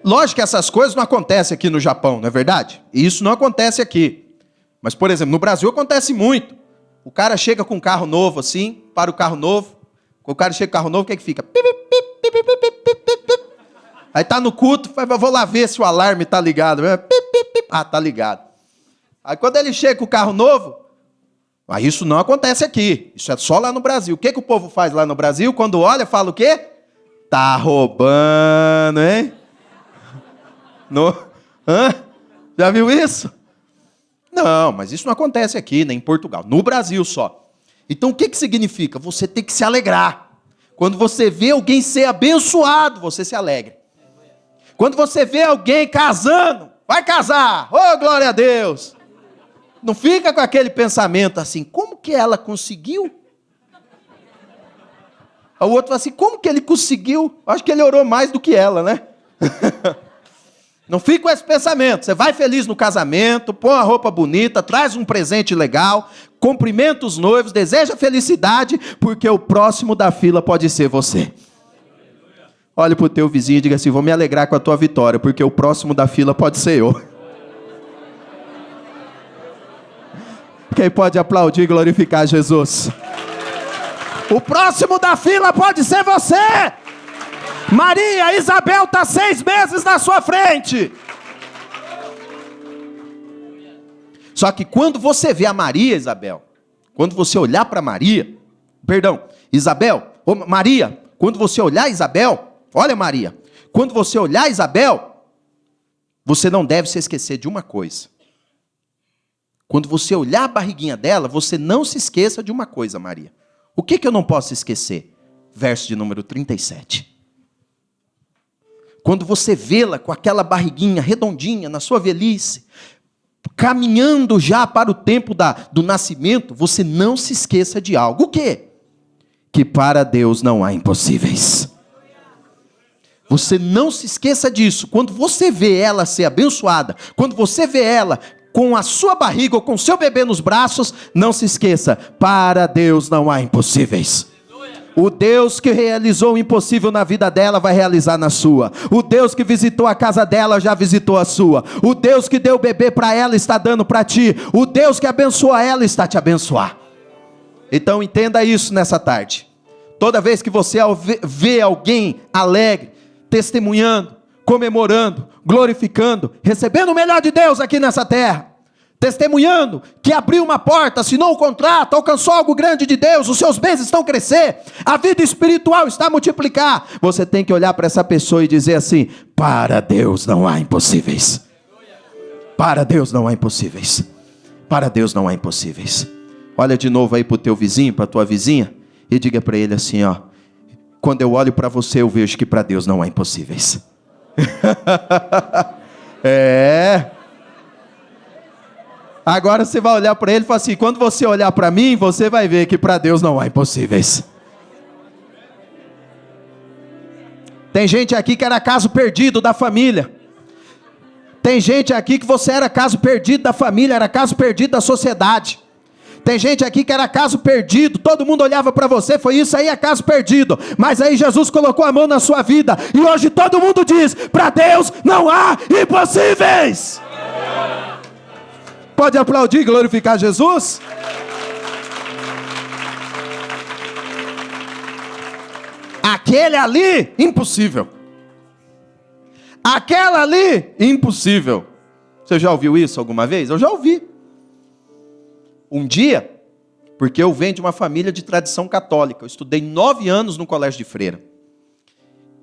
Lógico que essas coisas não acontecem aqui no Japão, não é verdade? E isso não acontece aqui. Mas, por exemplo, no Brasil acontece muito. O cara chega com um carro novo assim, para o carro novo. Quando o cara chega com o carro novo, o que é que fica? Aí tá no culto, vou lá ver se o alarme tá ligado. Ah, tá ligado. Aí quando ele chega com o carro novo, isso não acontece aqui. Isso é só lá no Brasil. O que o povo faz lá no Brasil? Quando olha, fala o quê? Tá roubando, hein? Já viu isso? Não, mas isso não acontece aqui, nem em Portugal, no Brasil só. Então o que significa? Você tem que se alegrar. Quando você vê alguém ser abençoado, você se alegra. Quando você vê alguém casando, vai casar, oh glória a Deus. Não fica com aquele pensamento assim: como que ela conseguiu? O outro fala assim: como que ele conseguiu? Acho que ele orou mais do que ela, né? Não fica com esse pensamento. Você vai feliz no casamento, põe uma roupa bonita, traz um presente legal, cumprimenta os noivos, deseja felicidade, porque o próximo da fila pode ser você. Olhe para o teu vizinho e diga assim: vou me alegrar com a tua vitória, porque o próximo da fila pode ser eu. Quem pode aplaudir e glorificar Jesus? O próximo da fila pode ser você. Maria, Isabel está 6 meses na sua frente. Só que quando você vê a Maria, Isabel, quando você olhar para Maria, Isabel, Maria, quando você olhar Isabel, olha Maria, quando você olhar Isabel, você não deve se esquecer de uma coisa. Quando você olhar a barriguinha dela, você não se esqueça de uma coisa, Maria. O que eu não posso esquecer? Verso de número 37. Quando você vê-la com aquela barriguinha redondinha na sua velhice, caminhando já para o tempo do nascimento, você não se esqueça de algo. O quê? Que para Deus não há impossíveis. Você não se esqueça disso. Quando você vê ela ser abençoada, quando você vê ela com a sua barriga ou com o seu bebê nos braços, não se esqueça, para Deus não há impossíveis. O Deus que realizou o impossível na vida dela vai realizar na sua. O Deus que visitou a casa dela já visitou a sua. O Deus que deu o bebê para ela está dando para ti. O Deus que abençoou ela está te abençoar. Então entenda isso nessa tarde. Toda vez que você vê alguém alegre, testemunhando, comemorando, glorificando, recebendo o melhor de Deus aqui nessa terra, testemunhando que abriu uma porta, assinou um contrato, alcançou algo grande de Deus, os seus bens estão a crescer, a vida espiritual está a multiplicar, você tem que olhar para essa pessoa e dizer assim: para Deus não há impossíveis. Para Deus não há impossíveis. Para Deus não há impossíveis. Olha de novo aí para o teu vizinho, para a tua vizinha, e diga para ele assim, ó: quando eu olho para você, eu vejo que para Deus não há impossíveis. Agora você vai olhar para ele e falar assim: quando você olhar para mim, você vai ver que para Deus não há impossíveis. Tem gente aqui que era caso perdido da família. Tem gente aqui que você era caso perdido da família, era caso perdido da sociedade. Tem gente aqui que era caso perdido, todo mundo olhava para você, foi isso aí, é caso perdido. Mas aí Jesus colocou a mão na sua vida, e hoje todo mundo diz: para Deus não há impossíveis. Pode aplaudir e glorificar Jesus? Aquele ali, impossível. Aquela ali, impossível. Você já ouviu isso alguma vez? Eu já ouvi. um dia, porque eu venho de uma família de tradição católica. Eu estudei 9 anos no colégio de freira.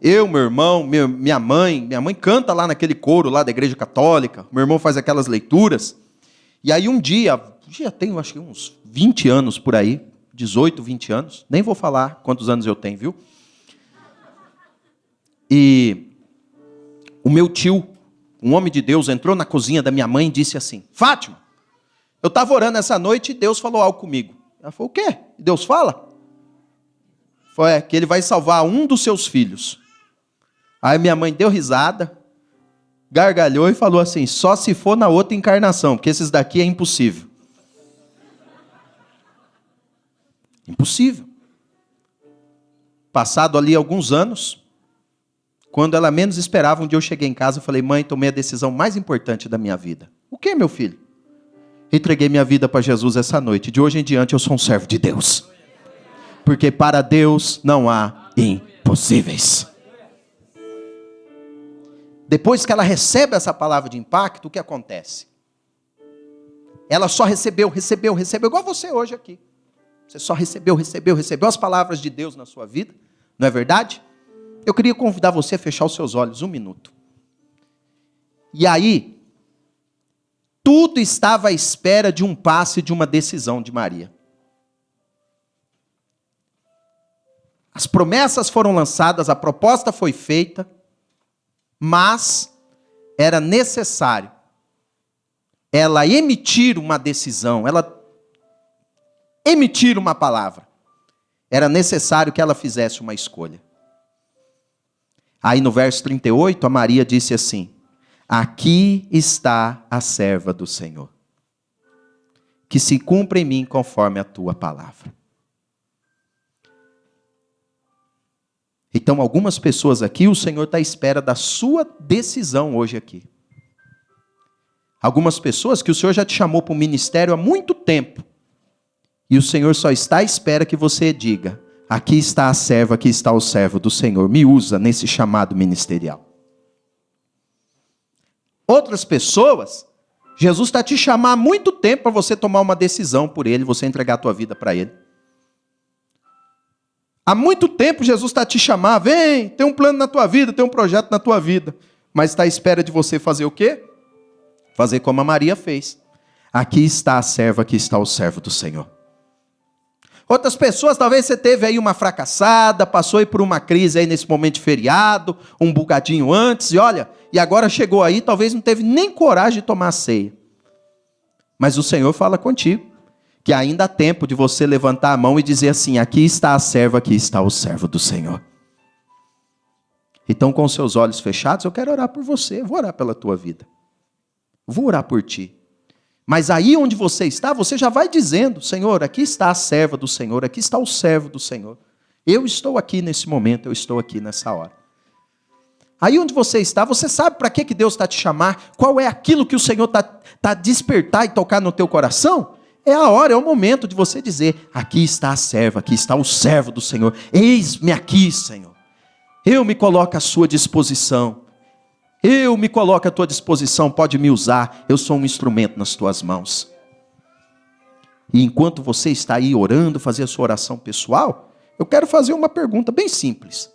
Eu, meu irmão, minha mãe canta lá naquele coro lá da igreja católica. Meu irmão faz aquelas leituras. E aí um dia, já tenho acho que uns 20 anos por aí, 18, 20 anos. Nem vou falar quantos anos eu tenho, viu? E o meu tio, um homem de Deus, entrou na cozinha da minha mãe e disse assim: Fátima, eu estava orando essa noite e Deus falou algo comigo. Ela falou: o quê? Deus fala? Foi que ele vai salvar um dos seus filhos. Aí minha mãe deu risada, gargalhou e falou assim: só se for na outra encarnação, porque esses daqui é impossível. Impossível. Passado ali alguns anos, quando ela menos esperava, um dia eu cheguei em casa e falei: mãe, tomei a decisão mais importante da minha vida. O que, meu filho? Entreguei minha vida para Jesus essa noite. De hoje em diante eu sou um servo de Deus. Porque para Deus não há impossíveis. Depois que ela recebe essa palavra de impacto, o que acontece? Ela só recebeu, igual você hoje aqui. Você só recebeu as palavras de Deus na sua vida, não é verdade? Eu queria convidar você a fechar os seus olhos 1 minuto. E aí, tudo estava à espera de um passe, de uma decisão de Maria. As promessas foram lançadas, a proposta foi feita, mas era necessário ela emitir uma decisão, ela emitir uma palavra. Era necessário que ela fizesse uma escolha. Aí no verso 38, a Maria disse assim: aqui está a serva do Senhor, que se cumpra em mim conforme a tua palavra. Então, algumas pessoas aqui, o Senhor está à espera da sua decisão hoje aqui. Algumas pessoas que o Senhor já te chamou para o ministério há muito tempo. E o Senhor só está à espera que você diga: aqui está a serva, aqui está o servo do Senhor. Me usa nesse chamado ministerial. Outras pessoas, Jesus está te chamando há muito tempo para você tomar uma decisão por Ele, você entregar a tua vida para Ele. Há muito tempo Jesus está te chamando: vem, tem um plano na tua vida, tem um projeto na tua vida. Mas está à espera de você fazer o quê? Fazer como a Maria fez. Aqui está a serva, aqui está o servo do Senhor. Outras pessoas, talvez você teve aí uma fracassada, passou aí por uma crise aí nesse momento de feriado, um bocadinho antes, e agora chegou aí, talvez não teve nem coragem de tomar a ceia. Mas o Senhor fala contigo, que ainda há tempo de você levantar a mão e dizer assim: aqui está a serva, aqui está o servo do Senhor. Então, com seus olhos fechados, eu quero orar por você, vou orar pela tua vida. Vou orar por ti. Mas aí onde você está, você já vai dizendo: Senhor, aqui está a serva do Senhor, aqui está o servo do Senhor. Eu estou aqui nesse momento, eu estou aqui nessa hora. Aí onde você está, você sabe para que Deus está te chamar? Qual é aquilo que o Senhor está a despertar e tocar no teu coração? É a hora, é o momento de você dizer: aqui está a serva, aqui está o servo do Senhor. Eis-me aqui, Senhor. Eu me coloco à sua disposição. Eu me coloco à tua disposição, pode me usar. Eu sou um instrumento nas tuas mãos. E enquanto você está aí orando, fazer a sua oração pessoal, eu quero fazer uma pergunta bem simples.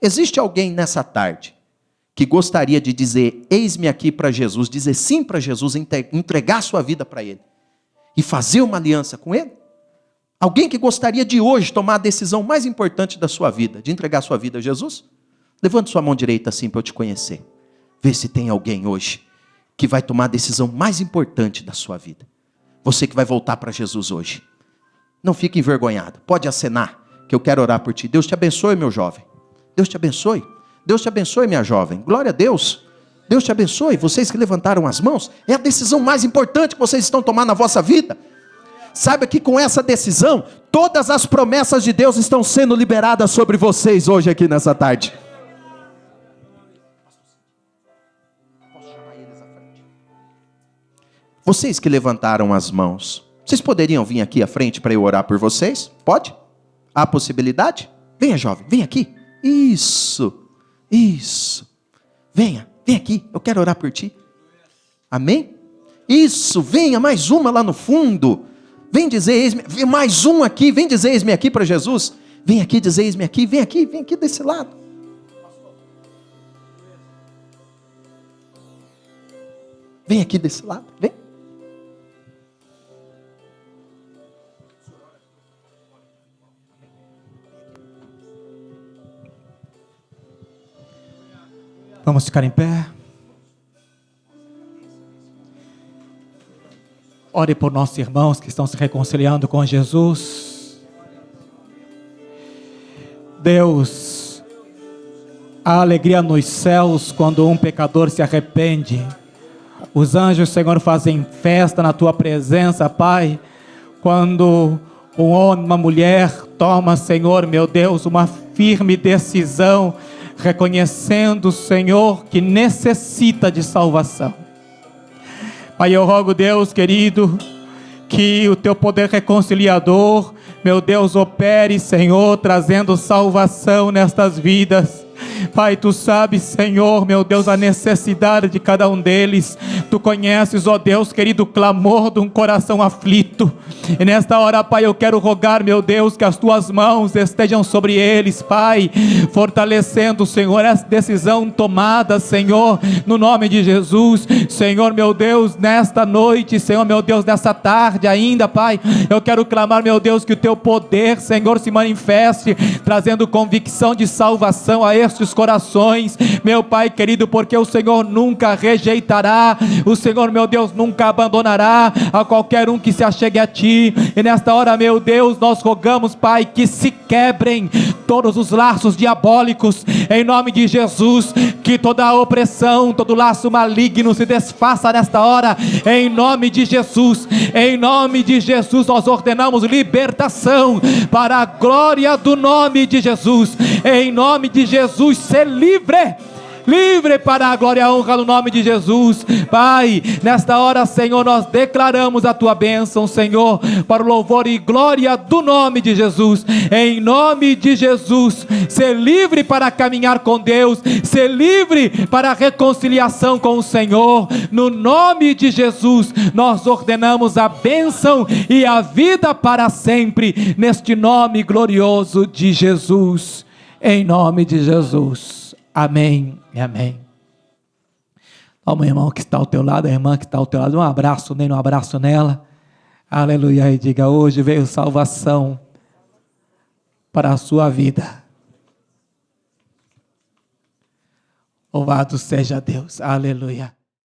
Existe alguém nessa tarde que gostaria de dizer: eis-me aqui para Jesus, dizer sim para Jesus, entregar sua vida para Ele e fazer uma aliança com Ele? Alguém que gostaria de hoje tomar a decisão mais importante da sua vida, de entregar sua vida a Jesus? Levante sua mão direita assim para eu te conhecer. Vê se tem alguém hoje que vai tomar a decisão mais importante da sua vida. Você que vai voltar para Jesus hoje. Não fique envergonhado. Pode acenar, que eu quero orar por ti. Deus te abençoe, meu jovem. Deus te abençoe. Deus te abençoe, minha jovem. Glória a Deus. Deus te abençoe. Vocês que levantaram as mãos, é a decisão mais importante que vocês estão tomando na vossa vida. Saiba que com essa decisão, todas as promessas de Deus estão sendo liberadas sobre vocês hoje aqui nessa tarde. Vocês que levantaram as mãos, vocês poderiam vir aqui à frente para eu orar por vocês? Pode? Há possibilidade? Venha, jovem, vem aqui. Isso. Venha aqui, eu quero orar por ti. Amém? Isso, venha, mais uma lá no fundo. Vem dizer, eis-me, mais um aqui, vem dizer, eis-me aqui para Jesus. Vem aqui dizer, eis-me aqui, vem aqui desse lado. Vem aqui desse lado, vem. Vamos ficar em pé. Ore por nossos irmãos que estão se reconciliando com Jesus. Deus, a alegria nos céus quando um pecador se arrepende. Os anjos, Senhor, fazem festa na Tua presença, Pai. Quando um homem, uma mulher toma, Senhor, meu Deus, uma firme decisão, reconhecendo, Senhor, que necessita de salvação. Pai, eu rogo, Deus querido, que o Teu poder reconciliador, meu Deus, opere, Senhor, trazendo salvação nestas vidas. Pai, Tu sabes, Senhor, meu Deus, a necessidade de cada um deles. Tu conheces, ó Deus querido, o clamor de um coração aflito. E nesta hora, Pai, eu quero rogar, meu Deus, que as Tuas mãos estejam sobre eles, Pai, fortalecendo, Senhor, essa decisão tomada, Senhor, no nome de Jesus. Senhor, meu Deus, nesta noite, Senhor, meu Deus, nessa tarde ainda, Pai, eu quero clamar, meu Deus, que o Teu poder, Senhor, se manifeste, trazendo convicção de salvação a estes corações, meu Pai querido, porque o Senhor nunca rejeitará, o Senhor, meu Deus, nunca abandonará a qualquer um que se achegue a Ti. E nesta hora, meu Deus, nós rogamos, Pai, que se quebrem todos os laços diabólicos, em nome de Jesus, que toda a opressão, todo laço maligno se desfaça nesta hora, em nome de Jesus. Em nome de Jesus nós ordenamos libertação para a glória do nome de Jesus. Em nome de Jesus, ser livre para a glória e a honra no nome de Jesus. Pai, nesta hora, Senhor, nós declaramos a Tua bênção, Senhor, para o louvor e glória do nome de Jesus. Em nome de Jesus, ser livre para caminhar com Deus, ser livre para a reconciliação com o Senhor. No nome de Jesus, nós ordenamos a bênção e a vida para sempre, neste nome glorioso de Jesus. Em nome de Jesus. Amém e amém. Toma o irmão que está ao teu lado, a irmã que está ao teu lado, um abraço nele, um abraço nela. Aleluia. E diga: hoje veio salvação para a sua vida. Louvado seja Deus. Aleluia.